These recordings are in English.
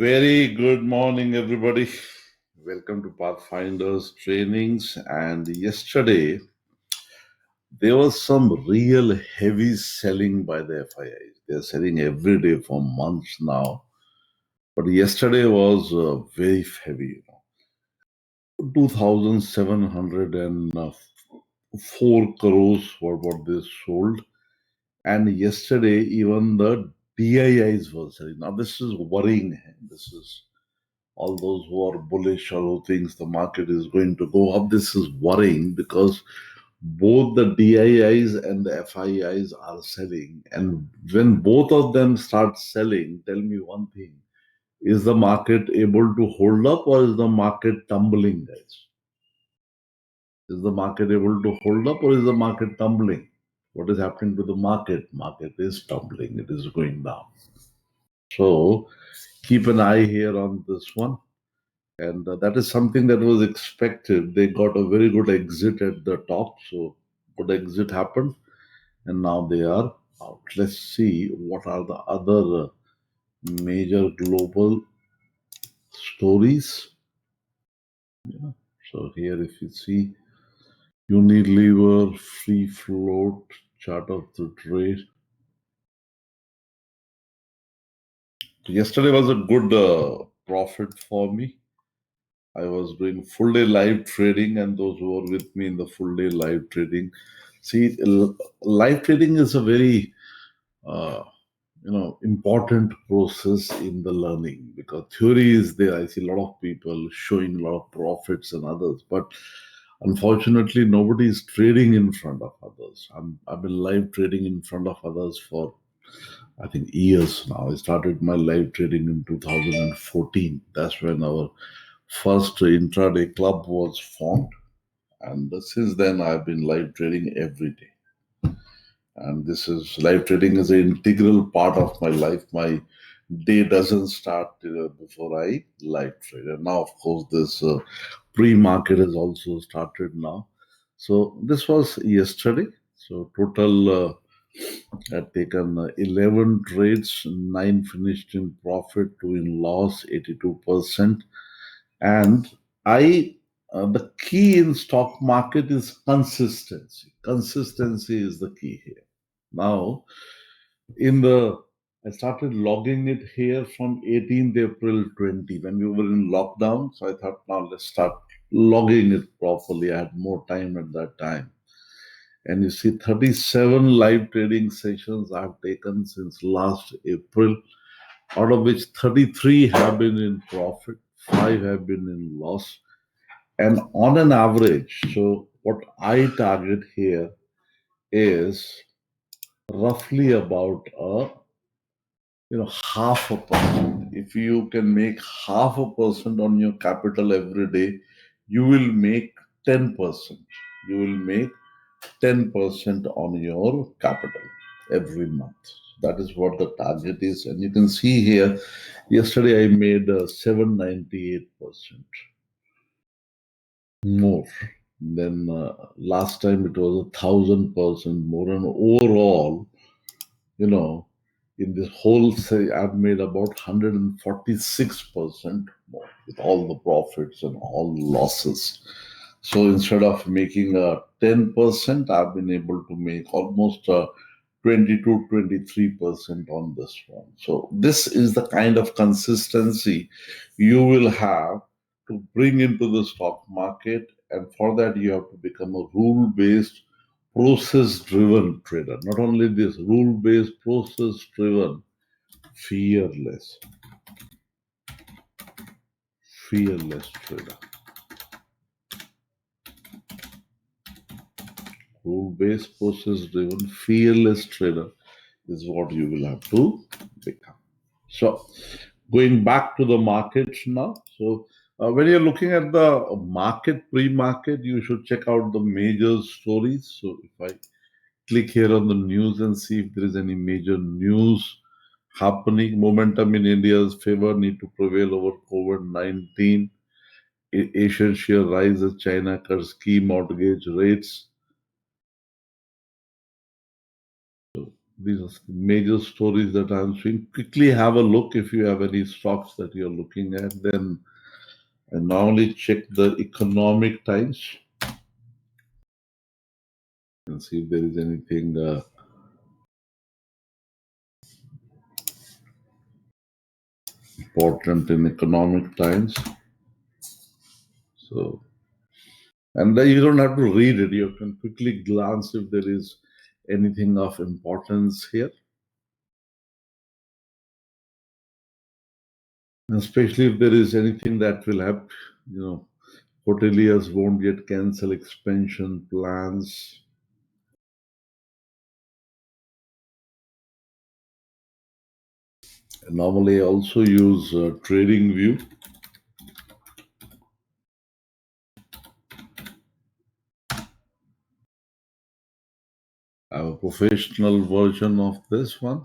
Very good morning, everybody. Welcome to Pathfinders Trainings. And yesterday, there was some real heavy selling by the FIIs. They're selling every day for months now. But yesterday was very heavy. 2,704 crores for what they sold. And yesterday, even the DIIs were selling. Now, this is worrying. This is all those who are bullish or who thinks the market is going to go up. This is worrying because both the DIIs and the FIIs are selling. And when both of them start selling, tell me one thing. Is the market able to hold up or is the market tumbling, guys? Is the market able to hold up or is the market tumbling? What is happening to the market? Market is tumbling. It is going down. So keep an eye here on this one. And that is something that was expected. They got a very good exit at the top. So good exit happened. And now they are out. Let's see what are the other major global stories. Yeah. So here if you see Unilever, free float, chart of the trade. Yesterday was a good profit for me. I was doing full day live trading, and those who were with me in the full day live trading. See, live trading is a very uh, important process in the learning because theory is there. I see a lot of people showing a lot of profits and others, but unfortunately, nobody is trading in front of others. I've been live trading in front of others for I think years now. I started my live trading in 2014. That's when our first intraday club was formed, and since then I've been live trading every day. And this is live trading is an integral part of my life. My day doesn't start before I live trade. And now, of course, this pre-market has also started now. So this was yesterday. So total had taken 11 trades, 9 finished in profit, 2 in loss, 82%. And the key in stock market is consistency. Consistency is the key here. Now, I started logging it here from 18th April 20 when we were in lockdown. So I thought, now let's start logging it properly. I had more time at that time. And you see 37 live trading sessions I've taken since last April, out of which 33 have been in profit, 5 have been in loss. And on an average, so what I target here is roughly about half a percent. If you can make half a percent on your capital every day, you will make 10%. You will make 10% on your capital every month. That is what the target is. And you can see here, yesterday I made 798% more. Then last time it was 1,000% more. And overall, in this whole say, I've made about 146% more with all the profits and all the losses. So instead of making 10%, I've been able to make almost 22, 23% on this one. So this is the kind of consistency you will have to bring into the stock market. And for that, you have to become a rule-based, process-driven trader. Not only this, rule-based, process-driven, fearless trader. Rule-based, process-driven, fearless trader is what you will have to become. So, going back to the markets now. So, when you're looking at the market, pre-market, you should check out the major stories. So, if I click here on the news and see if there is any major news happening, momentum in India's favor need to prevail over COVID-19. Asian share rises, China cuts key mortgage rates. These are major stories that I'm seeing. Quickly have a look if you have any stocks that you're looking at. Then I normally check the economic times and see if there is anything important in economic times. So, and you don't have to read it. You can quickly glance if there is anything of importance here, especially if there is anything that will help, hoteliers won't yet cancel expansion plans. Normally, I also use Trading View. I have a professional version of this one.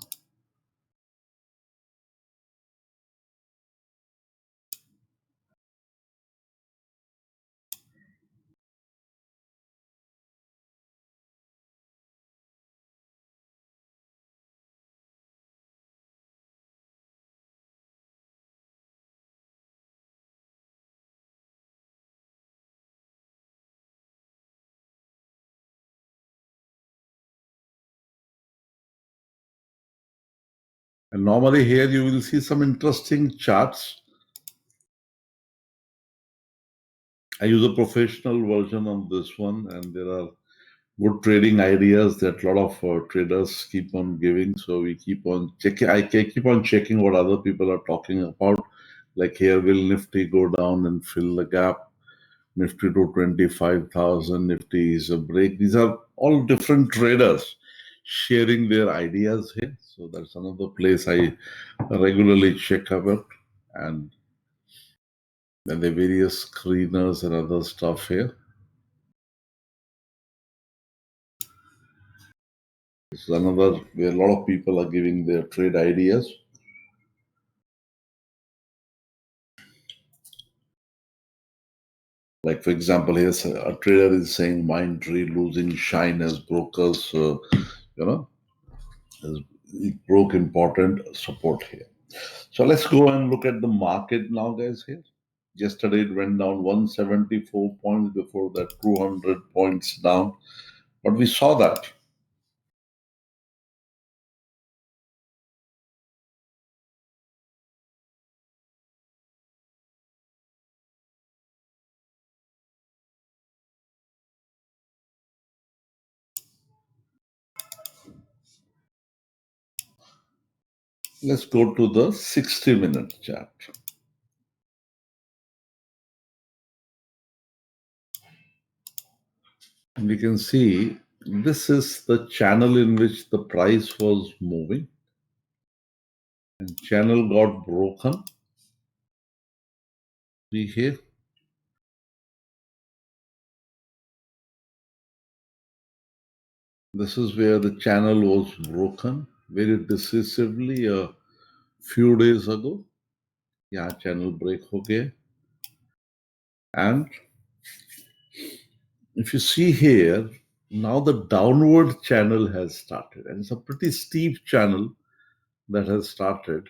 And normally here you will see some interesting charts. I use a professional version of this one, and there are good trading ideas that a lot of traders keep on giving. So we keep on checking. I keep on checking what other people are talking about. Like here, will Nifty go down and fill the gap? Nifty to 25,000. Nifty is a break. These are all different traders sharing their ideas here. So that's another place I regularly check about. And then the various screeners and other stuff here. This is another where a lot of people are giving their trade ideas. Like, for example, here's a trader is saying Mindtree losing shine as brokers, you know, as it broke important support here. So let's go and look at the market now, guys, here. Yesterday it went down 174 points, before that 200 points down. But we saw that. Let's go to the 60-minute chart. And we can see this is the channel in which the price was moving. And channel got broken. See here. This is where the channel was broken very decisively a few days ago. Yeah, channel break ho gaya. And if you see here, now the downward channel has started. And it's a pretty steep channel that has started.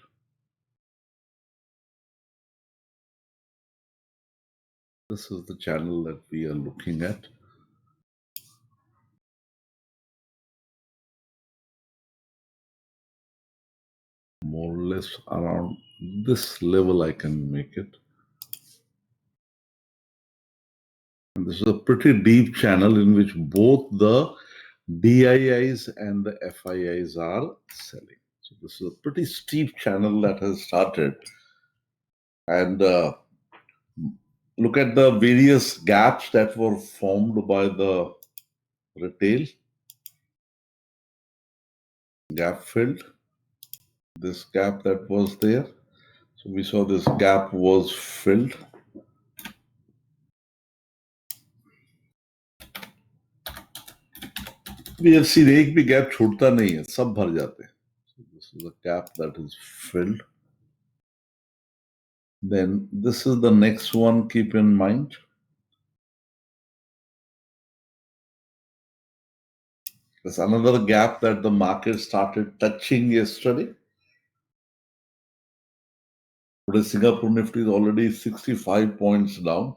This is the channel that we are looking at. More or less around this level I can make it. And this is a pretty deep channel in which both the DIIs and the FIIs are selling. So this is a pretty steep channel that has started. And look at the various gaps that were formed by the retail. Gap filled. This gap that was there. So we saw this gap was filled. We have seen एक भी gap छूटता नहीं है, सब भर जाते हैं. So this is a gap that is filled. Then this is the next one, keep in mind. There's another gap that the market started touching yesterday. Today, Singapore Nifty is already 65 points down.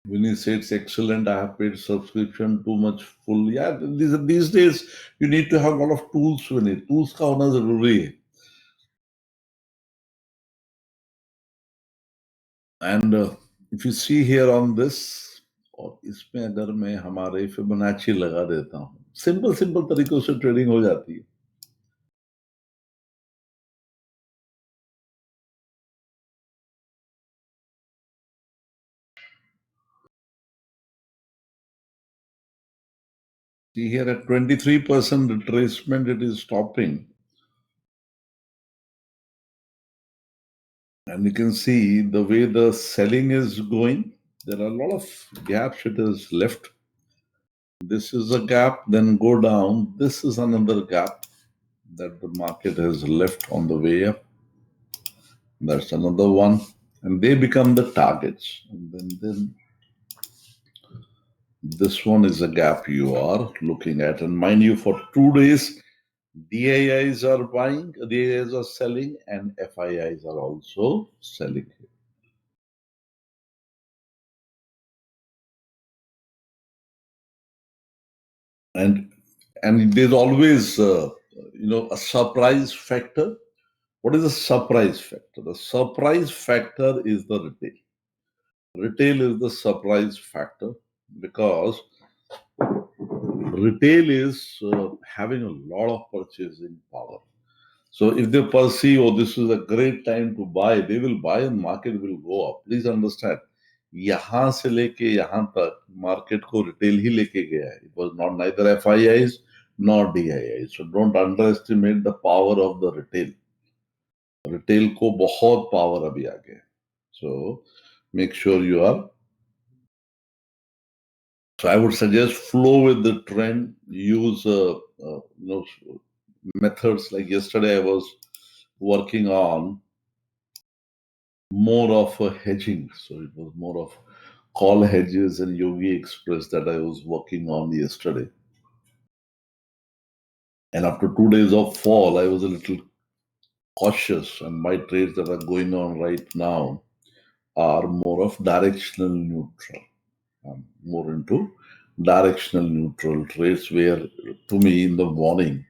When you say it's excellent, I have paid subscription too much full. Yeah, these days you need to have a lot of tools with it. Tools का होना जरूरी है. And if you see here on this, और इसमें अगर मैं हमारे Fibonacci लगा देता हूँ, सिंपल तरीकों से ट्रेडिंग हो जाती है. See here at 23% retracement, it is stopping. And you can see the way the selling is going. There are a lot of gaps it has left. This is a gap, then go down. This is another gap that the market has left on the way up. That's another one. And they become the targets. And then this one is a gap you are looking at. And mind you, for 2 days, DIIs are buying, DIIs are selling, and FIIs are also selling. And there's always a surprise factor. What is the surprise factor? The surprise factor is the retail. Retail is the surprise factor because retail is having a lot of purchasing power. So if they perceive, oh, this is a great time to buy, they will buy and market will go up. Please understand, यहाँ से लेके यहाँ तक market को retail ही लेके गया है. It was not neither FIIs nor DIIs. So don't underestimate the power of the retail. Retail को बहुत power अभी आ गया है. So make sure you are. So I would suggest flow with the trend. Use methods like yesterday I was working on more of a hedging. So it was more of call hedges and Yogi Express that I was working on yesterday. And after 2 days of fall, I was a little cautious, and my trades that are going on right now are more of directional neutral. I'm more into directional neutral trades where, to me, in the morning,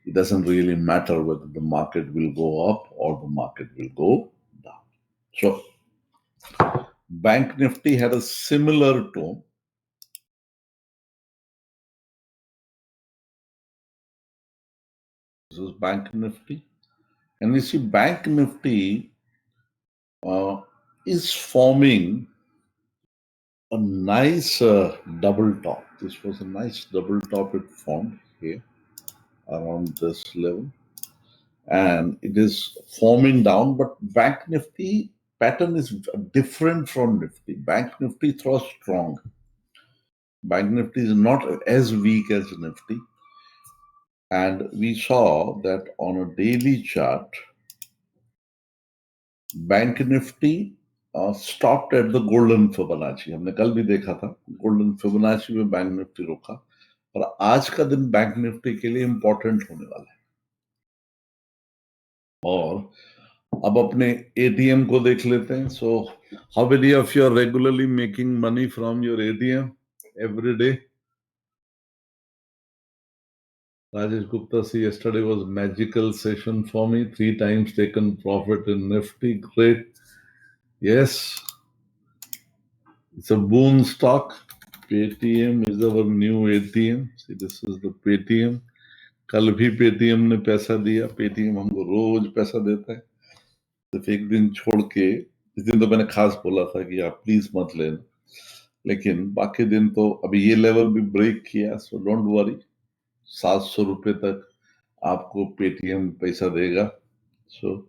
it doesn't really matter whether the market will go up or the market will go down. So, Bank Nifty had a similar tone. This is Bank Nifty. And you see, Bank Nifty is forming a nice double top. This was a nice double top it formed here around this level. And it is forming down, but Bank Nifty pattern is different from Nifty. Bank Nifty throws strong. Bank Nifty is not as weak as Nifty. And we saw that on a daily chart, bank Nifty stopped at the golden Fibonacci. हमने कल भी देखा था golden Fibonacci में bank Nifty रुका और आज का दिन बैंक निफ्टी के लिए इंपॉर्टेंट होने वाला है. और अब अपने एटीएम को देख लेते हैं. So how many of you are regularly making money from your ATM every day? Rajesh Gupta, see, yesterday was magical session for me. 3 times taken profit in Nifty. Great. Yes, it's a boon stock. Paytm is our new ATM. See, this is the Paytm. कल भी Paytm ने पैसा दिया. Paytm हमको रोज पैसा देता है. सिर्फ एक दिन छोड़ के, इस दिन तो मैंने खास बोला था कि आप प्लीज मत लेना, लेकिन बाकी दिन तो अभी ये लेवल भी ब्रेक किया. सो डोंट वरी, 700 रुपए तक आपको पेटीएम पैसा देगा. सो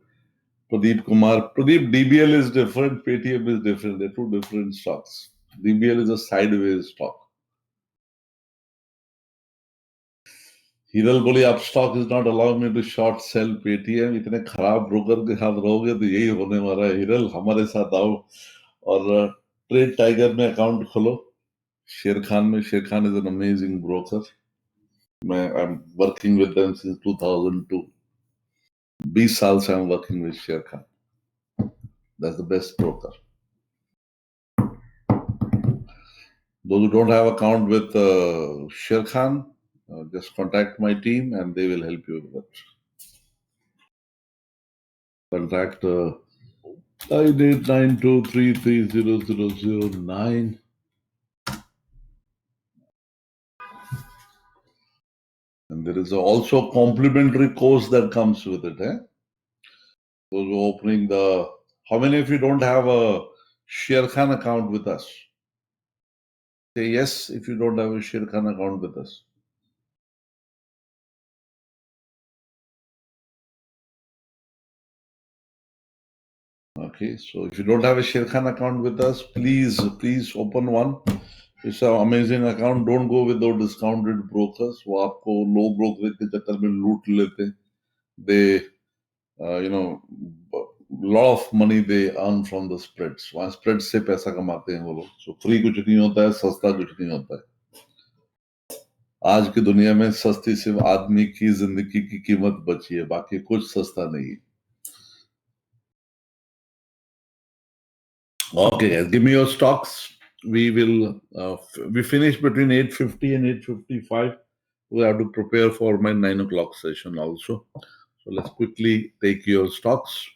Pradeep, DBL is different, Paytm is different. They're two different stocks. DBL is a sideways stock. Hiral बोली आप stock is not allowed me to short sell Paytm. इतने खराब ब्रोकर के साथ रहोगे तो यही होने वाला है। हिरल हमारे साथ आओ और ट्रेड टाइगर में अकाउंट खोलो। शेर खान में, Sher Khan is an amazing broker. मैं I am working with them since 2002। 20 साल से I am working with Sher Khan. That's the best broker. Those who don't have account with Sher Khan, just contact my team and they will help you with it. Contact 9892330009. And there is also a complimentary course that comes with it. Those who are opening the... How many of you don't have a Sher Khan account with us? Say yes if you don't have a Sher Khan account with us. Okay, so if you don't have a Sher Khan account with us, please open one. It's an amazing account. Don't go with those discounted brokers. वो आपको low brokerage के चक्कर में लूट लेते हैं. They, lot of money they earn from the spreads. वहाँ spreads से पैसा कमाते हैं वो लोग. So free कुछ नहीं होता है, सस्ता कुछ नहीं होता है. आज की दुनिया में सस्ती सिर्फ आदमी की जिंदगी की कीमत बची है, बाकी कुछ सस्ता नहीं है. Okay, guys, give me your stocks. We will we finish between 8:50 and 8:55. We have to prepare for my 9 o'clock session also. So let's quickly take your stocks.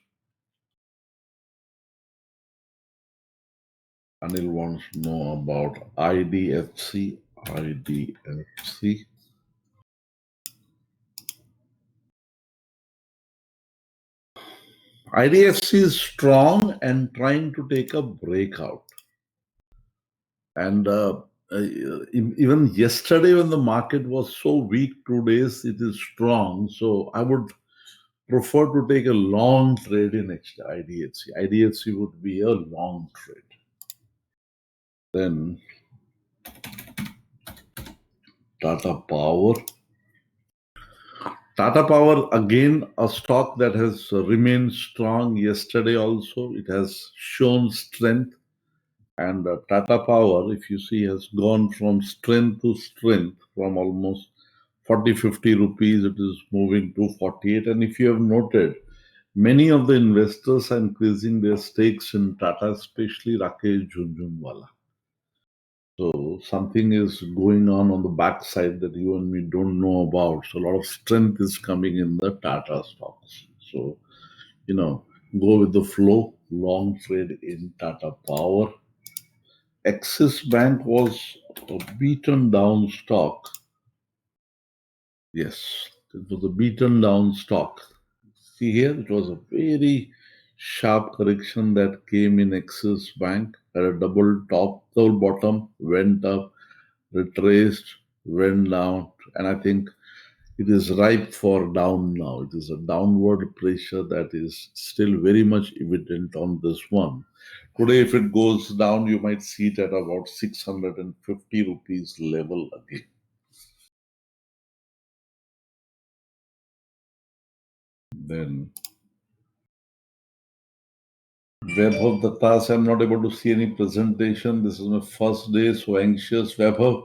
Anil wants to know about IDFC. IDFC. IDFC is strong and trying to take a breakout. And even yesterday when the market was so weak, 2 days, it is strong. So I would prefer to take a long trade in IDFC. IDFC would be a long trade. Then Tata Power. Tata Power, again, a stock that has remained strong yesterday also. It has shown strength. And Tata Power, if you see, has gone from strength to strength from almost 40, 50 rupees. It is moving to 48. And if you have noted, many of the investors are increasing their stakes in Tata, especially Rakesh Jhunjhunwala. So something is going on the backside that you and me don't know about. So a lot of strength is coming in the Tata stocks. So, go with the flow, long trade in Tata Power. Axis Bank was a beaten down stock. Yes, it was a beaten down stock. See here, it was a very sharp correction that came in Axis Bank at a double top, double bottom, went up, retraced, went down, and I think it is ripe for down now. It is a downward pressure that is still very much evident on this one. Today, if it goes down, you might see it at about 650 rupees level again. Then Vaibhav Dattas, I'm not able to see any presentation. This is my first day, so anxious. Vaibhav,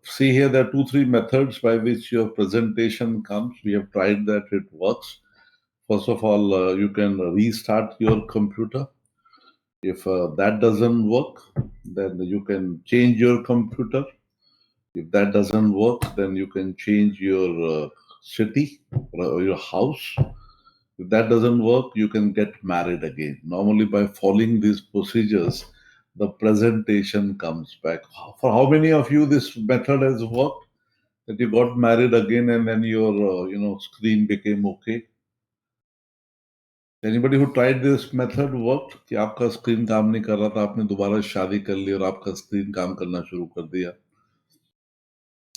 see here, there are 2-3 methods by which your presentation comes. We have tried that, it works. First of all, you can restart your computer. If that doesn't work, then you can change your computer. If that doesn't work, then you can change your city or your house. If that doesn't work, you can get married again. Normally, by following these procedures, the presentation comes back. For how many of you this method has worked? That you got married again and then your screen became okay? Anybody who tried this method worked? कि आपका screen काम नहीं कर रहा था, आपने दोबारा शादी कर ली और आपका स्क्रीन काम करना शुरू कर दिया?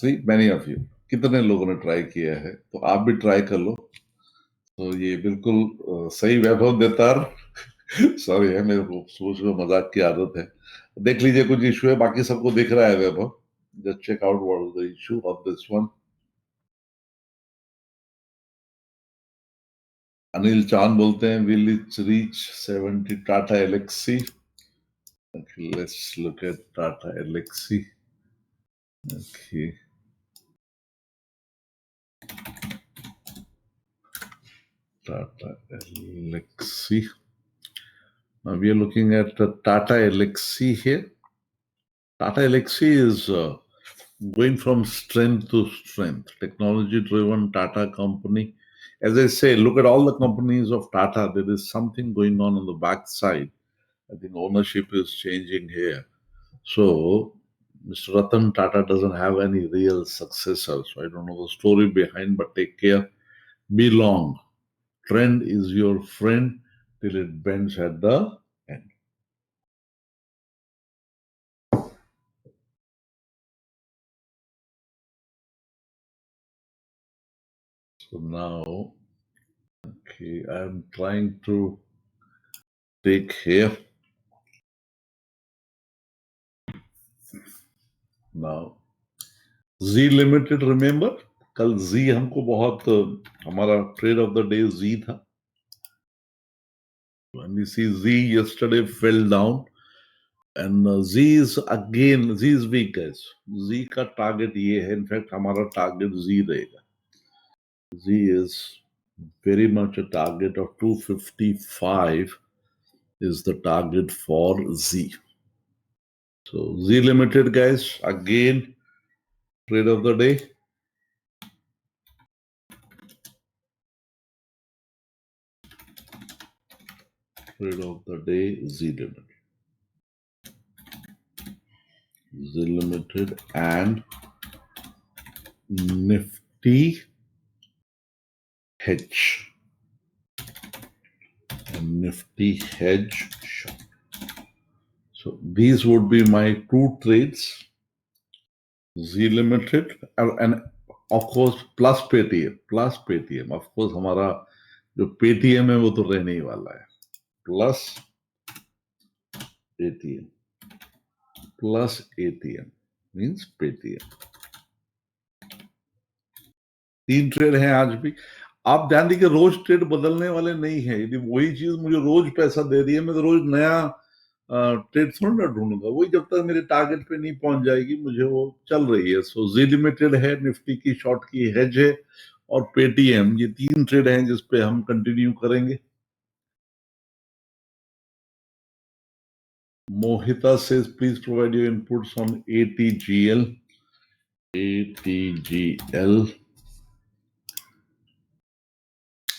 See, many of you. कितने लोगों ने ट्राई किया है? तो आप भी ट्राई कर लो. तो ये बिल्कुल सही वैभव देतार. सॉरी है, मेरे को सोच में मजाक की आदत है. देख लीजिए कुछ इशू है, बाकी सबको दिख रहा है वैभव. Just check out what is the issue of this one. Anil चांद बोलते हैं, will it reach 70 Tata Elxsi? Okay, let's look at Tata Elxsi. Okay. Tata Elxsi. Now we are looking at the Tata Elxsi here. Tata Elxsi is going from strength to strength. Technology-driven Tata company. As I say, look at all the companies of Tata. There is something going on the backside. I think ownership is changing here. So, Mr. Ratan Tata doesn't have any real successor. So, I don't know the story behind, but take care. Be long. Trend is your friend till it bends at the end. So now, okay, I'm trying to take here. Now, Z Limited, remember? कल Z हमको बहुत हमारा trade of the day Z था. When we see Z yesterday fell down, and Z is weak guys. Z का target ये है. In fact, हमारा target Z रहेगा. Z is very much a target of 255 is the target for Z. So Z Limited guys, again trade of the day. Trade of the day, Z Limited. Z Limited and Nifty Hedge. And Nifty Hedge short. So these would be my two trades. Z Limited and of course plus Paytm. Plus Paytm. Of course हमारा जो Paytm है वो तो रहने ही वाला है. Plus Paytm. Plus ATM means Paytm. तीन trade हैं आज भी. आप ध्यान दीजिए रोज ट्रेड बदलने वाले नहीं है. यदि वही चीज मुझे रोज पैसा दे रही है, मैं तो रोज नया ट्रेड थोड़ा ना ढूंढूंगा. वही जब तक मेरे टारगेट पे नहीं पहुंच जाएगी, मुझे वो चल रही है. सो जी लिमिटेड है, निफ्टी की शॉर्ट की हेज है, और पेटीएम. ये तीन ट्रेड हैं जिसपे हम कंटिन्यू करेंगे. मोहिता says please provide your inputs on ATGL.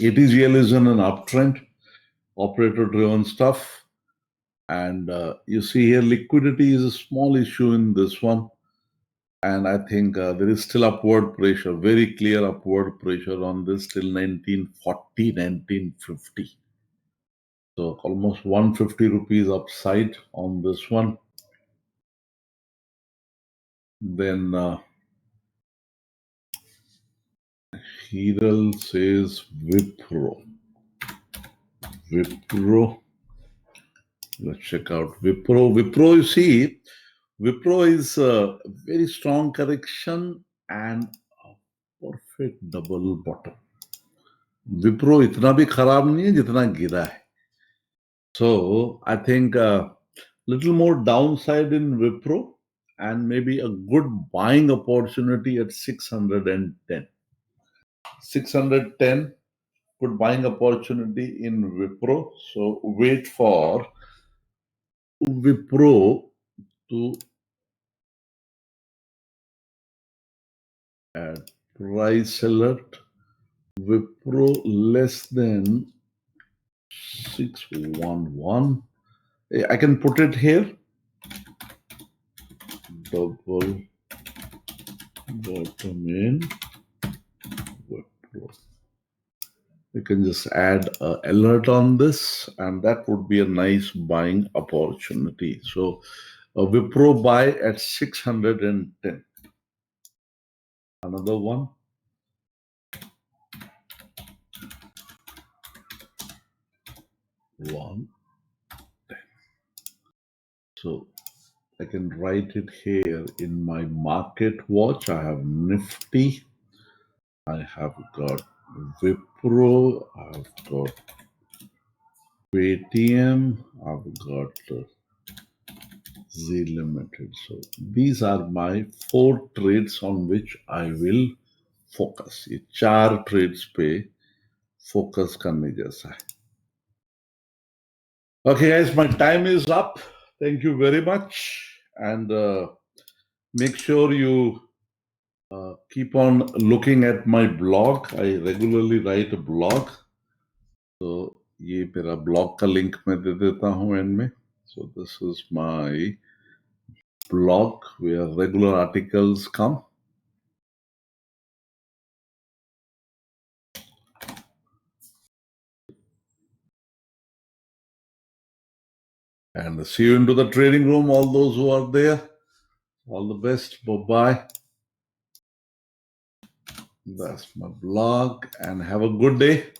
ATGL is in an uptrend, operator driven stuff. And you see here, liquidity is a small issue in this one. And I think there is still upward pressure, very clear upward pressure on this till 1940, 1950. So almost 150 rupees upside on this one. Then Hiral says Wipro. Let's check out Wipro. Wipro, you see, Wipro is a very strong correction and a perfect double bottom. Wipro इतना भी खराब नहीं है जितना गिरा है. So I think a little more downside in Wipro and maybe a good buying opportunity at 610. 610, good buying opportunity in Wipro. So wait for Wipro to add price alert. Wipro less than 611. I can put it here. Double bottom in Wipro. You can just add an alert on this, and that would be a nice buying opportunity. So Wipro buy at 610. Another one. So I can write it here in my market watch. I have Nifty. I have got Wipro, I've got Paytm, I've got ZEEL Limited. So these are my 4 trades on which I will focus. ये 4 trades पे focus करने जैसा है. Okay, guys, my time is up. Thank you very much, and make sure you keep on looking at my blog. I regularly write a blog. तो ये मेरा blog का link मैं दे देता हूँ end में. So this is my blog where regular articles come. And see you into the trading room, all those who are there. All the best. Bye-bye. That's my blog, and have a good day.